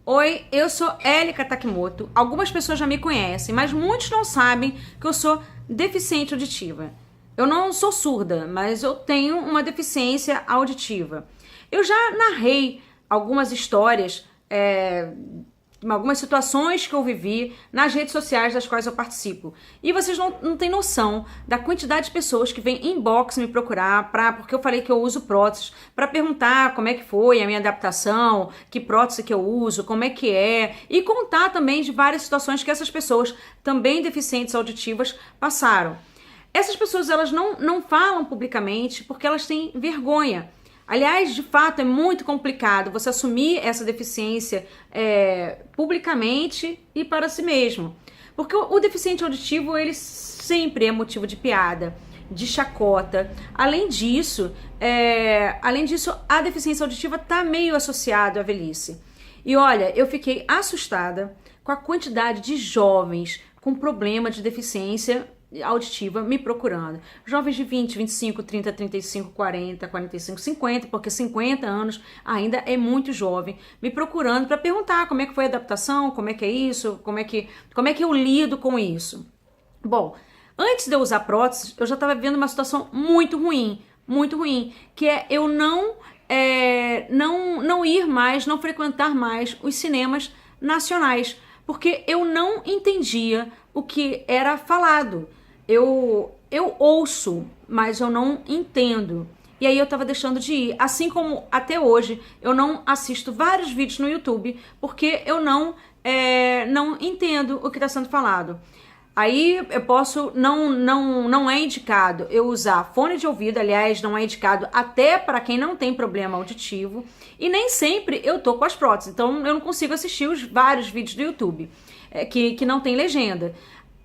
Oi, eu sou Elika Takimoto. Algumas pessoas já me conhecem, mas muitos não sabem que eu sou deficiente auditiva. Eu não sou surda, mas eu tenho uma deficiência auditiva. Eu já narrei algumas histórias, algumas situações que eu vivi nas redes sociais das quais eu participo. E vocês não têm noção da quantidade de pessoas que vêm inbox me procurar, porque eu falei que eu uso próteses, para perguntar como é que foi a minha adaptação, que prótese que eu uso, como é que é, e contar também de várias situações que essas pessoas, também deficientes auditivas, passaram. Essas pessoas elas não falam publicamente porque elas têm vergonha. Aliás, de fato, é muito complicado você assumir essa deficiência publicamente e para si mesmo. Porque o deficiente auditivo, ele sempre é motivo de piada, de chacota. Além disso, a deficiência auditiva está meio associada à velhice. E olha, eu fiquei assustada com a quantidade de jovens com problema de deficiência auditiva me procurando. Jovens de 20, 25, 30, 35, 40, 45, 50, porque 50 anos ainda é muito jovem, me procurando para perguntar como é que foi a adaptação, como é que é isso, como é que eu lido com isso. Bom, antes de eu usar próteses, eu já estava vivendo uma situação muito ruim, que é eu não ir mais, não frequentar mais os cinemas nacionais, porque eu não entendia o que era falado. Eu ouço, mas eu não entendo. E aí eu tava deixando de ir. Assim como até hoje eu não assisto vários vídeos no YouTube porque eu não entendo o que está sendo falado. Aí eu posso, não é indicado eu usar fone de ouvido, aliás, não é indicado até para quem não tem problema auditivo. E nem sempre eu tô com as próteses, então eu não consigo assistir os vários vídeos do YouTube que não tem legenda.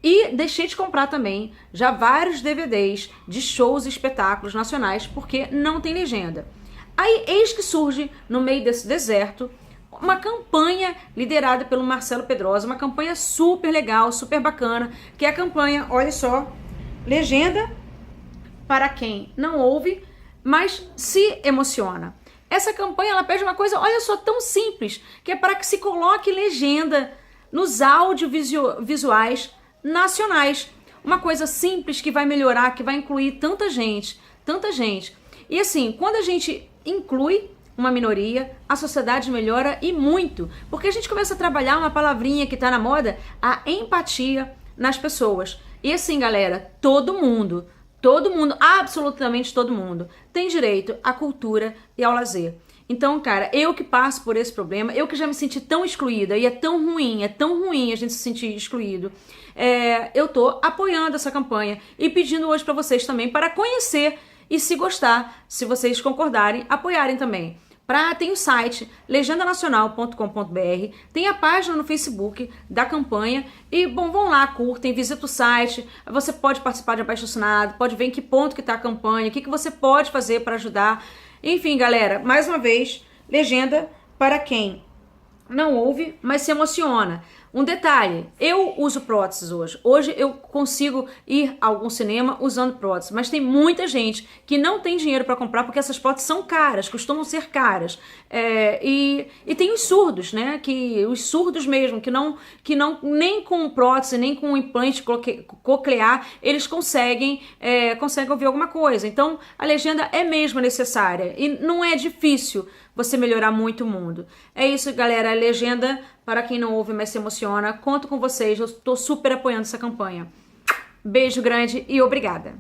E deixei de comprar também já vários DVDs de shows e espetáculos nacionais porque não tem legenda. Aí eis que surge no meio desse deserto uma campanha liderada pelo Marcelo Pedrosa, uma campanha super legal, super bacana, que é a campanha, olha só, legenda para quem não ouve, mas se emociona. Essa campanha ela pede uma coisa, olha só, tão simples, que é para que se coloque legenda nos audiovisuais nacionais. Uma coisa simples que vai melhorar, que vai incluir tanta gente. E assim, quando a gente inclui uma minoria, a sociedade melhora e muito, porque a gente começa a trabalhar uma palavrinha que tá na moda, a empatia nas pessoas. E assim, galera, todo mundo, absolutamente todo mundo, tem direito à cultura e ao lazer. Então, cara, eu que passo por esse problema, eu que já me senti tão excluída, e é tão ruim a gente se sentir excluído, eu tô apoiando essa campanha e pedindo hoje pra vocês também para conhecer e se gostar, se vocês concordarem, apoiarem também. Tem o site legendanacional.com.br, tem a página no Facebook da campanha e, bom, vão lá, curtem, visitem o site, você pode participar de abaixo-assinado, pode ver em que ponto que tá a campanha, o que você pode fazer para ajudar. Enfim, galera, mais uma vez, legenda para quem não ouve, mas se emociona. Um detalhe, eu uso próteses hoje. Hoje eu consigo ir a algum cinema usando próteses, mas tem muita gente que não tem dinheiro para comprar porque essas próteses são caras, costumam ser caras. E tem os surdos, né? Os surdos mesmo, que não nem com prótese, nem com implante coclear, eles conseguem ouvir alguma coisa. Então, a legenda é mesmo necessária e não é difícil você melhorar muito o mundo. É isso, galera. A legenda, para quem não ouve, mas se emociona. Conto com vocês. Eu tô super apoiando essa campanha. Beijo grande e obrigada.